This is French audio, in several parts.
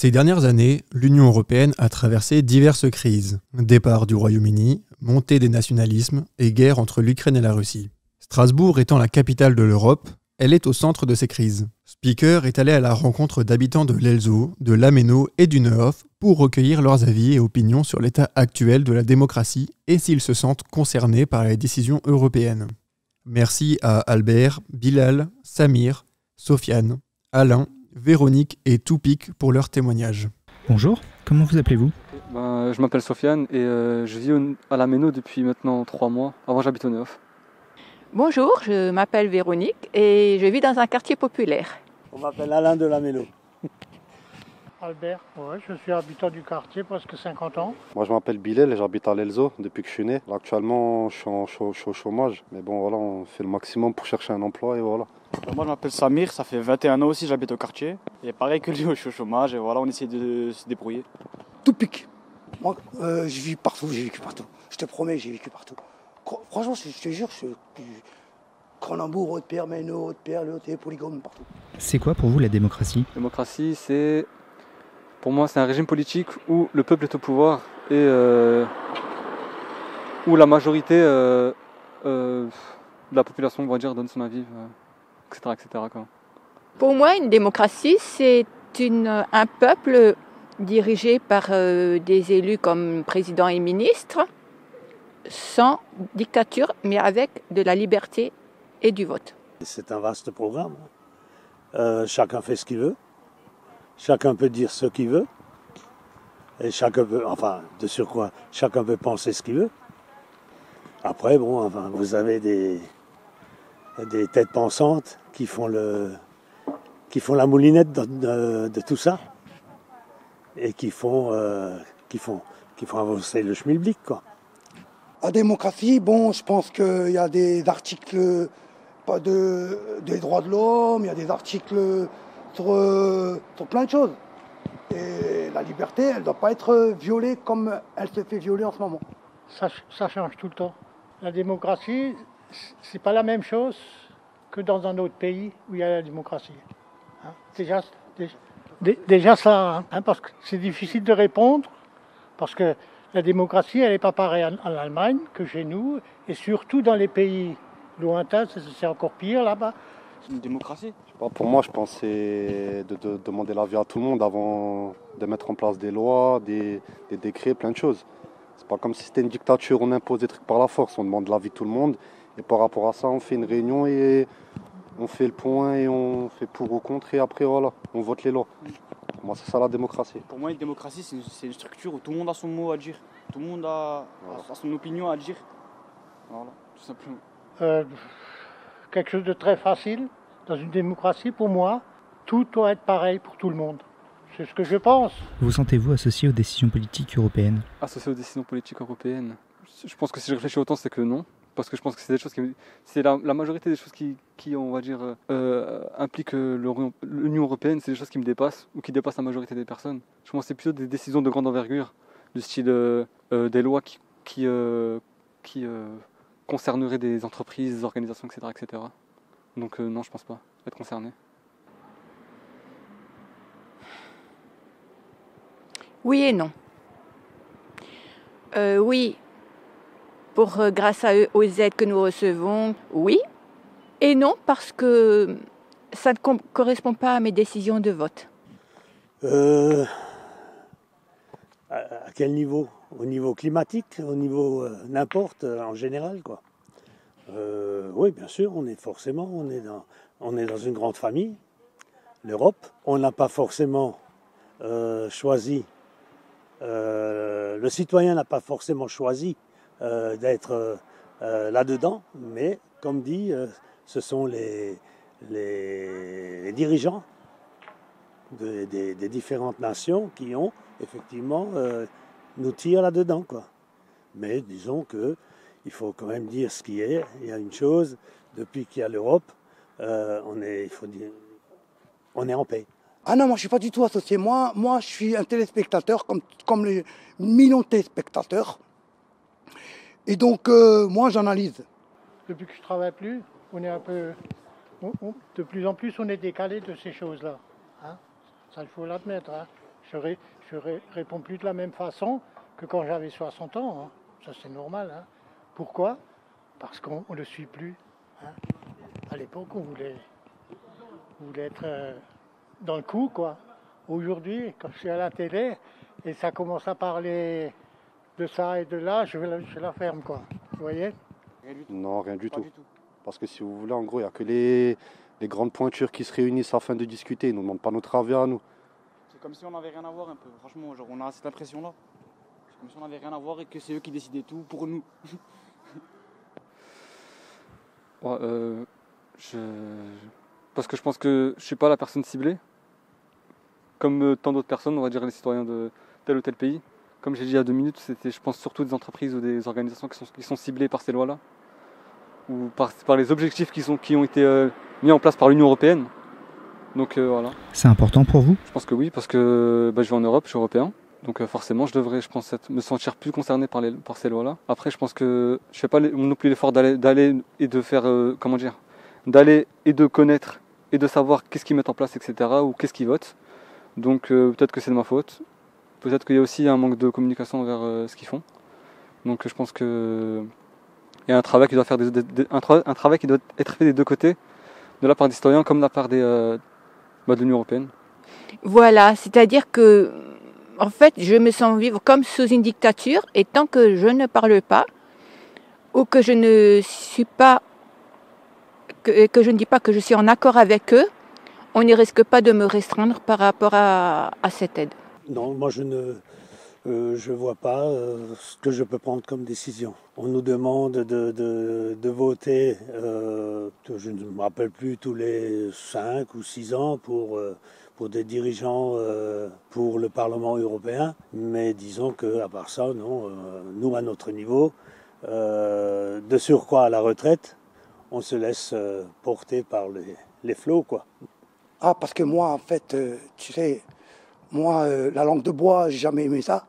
Ces dernières années, l'Union européenne a traversé diverses crises. Départ du Royaume-Uni, montée des nationalismes et guerre entre l'Ukraine et la Russie. Strasbourg étant la capitale de l'Europe, elle est au centre de ces crises. Speaker est allé à la rencontre d'habitants de l'Elzo, de l'Ameno et du Neuhof pour recueillir leurs avis et opinions sur l'état actuel de la démocratie et s'ils se sentent concernés par les décisions européennes. Merci à Albert, Bilal, Samir, Sofiane, Alain, Véronique et Toupik pour leur témoignage. Bonjour, comment vous appelez-vous ? Je m'appelle Sofiane et je vis à l'Ameno depuis maintenant 3 mois. Avant, j'habite au Neuhof. Bonjour, je m'appelle Véronique et je vis dans un quartier populaire. On m'appelle Alain de l'Ameno. Albert, ouais, je suis habitant du quartier, presque 50 ans. Moi je m'appelle Bilal et j'habite à l'Elzo depuis que je suis né. Là, actuellement je suis au chômage, mais bon voilà, on fait le maximum pour chercher un emploi et voilà. Moi je m'appelle Samir, ça fait 21 ans aussi j'habite au quartier. Et pareil que lui, je suis au chômage et voilà, on essaie de se débrouiller. Toupik. Moi je vis partout, j'ai vécu partout. Je te promets, j'ai vécu partout. Franchement, je te jure, Cronenbourg, Haute-Pierre, Méno, Haute-Pierre, Le Haut-Pierre, Polygone, partout. C'est quoi pour vous la démocratie ? La démocratie, pour moi, c'est un régime politique où le peuple est au pouvoir et où la majorité de la population, on va dire, donne son avis, etc. quoi. Pour moi, une démocratie, c'est un peuple dirigé par des élus comme président et ministre, sans dictature, mais avec de la liberté et du vote. C'est un vaste programme. Chacun fait ce qu'il veut. Chacun peut dire ce qu'il veut. Et chacun peut, de surcroît, chacun peut penser ce qu'il veut. Après, vous avez des têtes pensantes qui font la moulinette de tout ça. Et qui font avancer le schmilblick, quoi. La démocratie, je pense qu'il y a des articles des droits de l'homme, il y a des articles sur plein de choses. Et la liberté, elle ne doit pas être violée comme elle se fait violer en ce moment. Ça change tout le temps. La démocratie, c'est pas la même chose que dans un autre pays où il y a la démocratie. Déjà ça, parce que c'est difficile de répondre, parce que la démocratie, elle n'est pas pareille en Allemagne que chez nous, et surtout dans les pays lointains, c'est encore pire là-bas. C'est une démocratie. Pour moi, je pense que c'est de demander l'avis à tout le monde avant de mettre en place des lois, des décrets, plein de choses. C'est pas comme si c'était une dictature, on impose des trucs par la force, on demande l'avis de tout le monde, et par rapport à ça, on fait une réunion et on fait le point et on fait pour ou contre, et après voilà, on vote les lois. Pour moi, c'est ça la démocratie. Pour moi, une démocratie, c'est une structure où tout le monde a son mot à dire. Tout le monde a son opinion à dire. Voilà, tout simplement. Quelque chose de très facile. Dans une démocratie, pour moi, tout doit être pareil pour tout le monde. C'est ce que je pense. Vous sentez-vous associé aux décisions politiques européennes ? Associé aux décisions politiques européennes, je pense que si je réfléchis autant, c'est que non. Parce que je pense que c'est des choses c'est la majorité des choses qui on va dire, impliquent l'Union européenne, c'est des choses qui me dépassent ou qui dépassent la majorité des personnes. Je pense que c'est plutôt des décisions de grande envergure, du style des lois qui concerneraient des entreprises, des organisations, etc. Donc non, je pense pas être concerné. Oui et non. Oui. Grâce aux aides que nous recevons, oui. Et non, parce que ça ne correspond pas à mes décisions de vote. À quel niveau ? Au niveau climatique ? Au niveau n'importe, en général, quoi. Oui, bien sûr, on est dans une grande famille, l'Europe. On n'a pas forcément choisi, le citoyen n'a pas forcément choisi d'être là-dedans, mais comme dit, ce sont les dirigeants des différentes nations qui ont effectivement nous tirent là-dedans, quoi. Mais disons que il faut quand même dire ce qui est. Il y a une chose, depuis qu'il y a l'Europe, on est en paix. Ah non, moi je ne suis pas du tout associé. Moi je suis un téléspectateur comme les millions de téléspectateurs. Et donc, moi, j'analyse. Depuis que je ne travaille plus, on est un peu... de plus en plus, on est décalé de ces choses-là. Hein, ça, il faut l'admettre. Hein. réponds plus de la même façon que quand j'avais 60 ans. Hein. Ça, c'est normal. Hein. Pourquoi? Parce qu'on ne le suit plus. Hein. À l'époque, on voulait être dans le coup, quoi. Aujourd'hui, quand je suis à la télé et ça commence à parler de ça et de là, je la ferme, quoi. Vous voyez? Non, rien du tout. Parce que si vous voulez, en gros, il n'y a que les grandes pointures qui se réunissent afin de discuter. Ils ne nous demandent pas notre avis à nous. C'est comme si on n'avait rien à voir un peu. Franchement, genre, on a cette impression-là. C'est comme si on n'avait rien à voir et que c'est eux qui décidaient tout pour nous. Ouais, parce que je pense que je ne suis pas la personne ciblée. Comme tant d'autres personnes, on va dire les citoyens de tel ou tel pays. Comme j'ai dit il y a 2 minutes, c'était, je pense, surtout des entreprises ou des organisations qui sont ciblées par ces lois-là. Ou par les objectifs qui ont été mis en place par l'Union européenne. Donc voilà. C'est important pour vous? Je pense que oui, parce que je vis en Europe, je suis européen. Donc forcément, je devrais, je pense, me sentir plus concerné par ces lois-là. Après, je pense que je fais pas non plus l'effort d'aller et de faire, d'aller et de connaître et de savoir qu'est-ce qu'ils mettent en place, etc. ou qu'est-ce qu'ils votent. Donc peut-être que c'est de ma faute. Peut-être qu'il y a aussi un manque de communication vers ce qu'ils font. Donc je pense que il y a un travail qui doit faire un travail qui doit être fait des deux côtés, de la part des citoyens comme de la part de l'Union européenne. Voilà, c'est-à-dire que, en fait, je me sens vivre comme sous une dictature, et tant que je ne parle pas, ou que je ne suis pas, que je ne dis pas que je suis en accord avec eux, on ne risque pas de me restreindre par rapport à cette aide. Non, moi je ne vois pas ce que je peux prendre comme décision. On nous demande de voter, je ne me rappelle plus, tous les 5 ou 6 ans pour des dirigeants pour le Parlement européen. Mais disons qu'à part ça, non, nous à notre niveau, de surcroît à la retraite, on se laisse porter par les flots, quoi. Ah, parce que moi, en fait, tu sais, moi, la langue de bois, j'ai jamais aimé ça.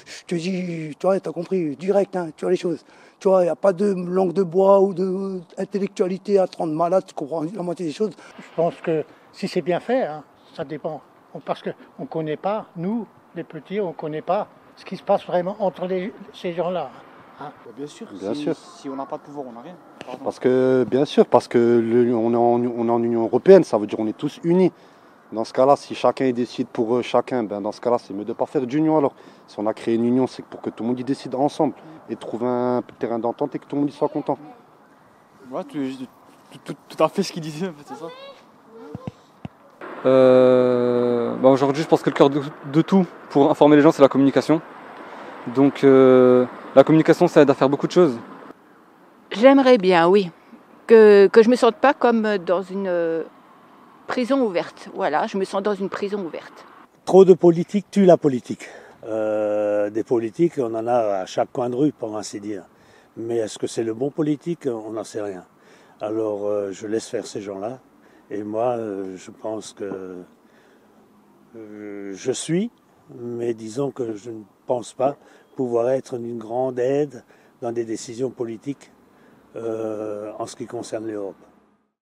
Je te dis, tu vois, t'as compris, direct, hein, tu vois les choses. Tu vois, il n'y a pas de langue de bois ou d'intellectualité à te rendre malade, tu comprends la moitié des choses. Je pense que si c'est bien fait, hein, ça dépend. Parce qu'on ne connaît pas, nous, les petits, on ne connaît pas ce qui se passe vraiment entre ces gens-là. Hein. Bien sûr, bien sûr. Si on n'a pas de pouvoir, on n'a rien. Pardon. Parce que, bien sûr, parce que on est en Union européenne, ça veut dire qu'on est tous unis. Dans ce cas-là, si chacun décide pour chacun, dans ce cas-là, c'est mieux de ne pas faire d'union alors. Si on a créé une union, c'est pour que tout le monde y décide ensemble et trouver un terrain d'entente et que tout le monde y soit content. Ouais, tout à fait ce qu'il disait, en fait, c'est ça. Aujourd'hui, je pense que le cœur de tout pour informer les gens, c'est la communication. Donc la communication, ça aide à faire beaucoup de choses. J'aimerais bien, oui, que je ne me sente pas comme dans une prison ouverte. Voilà, je me sens dans une prison ouverte. Trop de politique tue la politique. Des politiques, on en a à chaque coin de rue, pour ainsi dire. Mais est-ce que c'est le bon politique? On n'en sait rien. Alors je laisse faire ces gens-là. Et moi, je pense que je suis, mais disons que je ne pense pas pouvoir être d'une grande aide dans des décisions politiques en ce qui concerne l'Europe.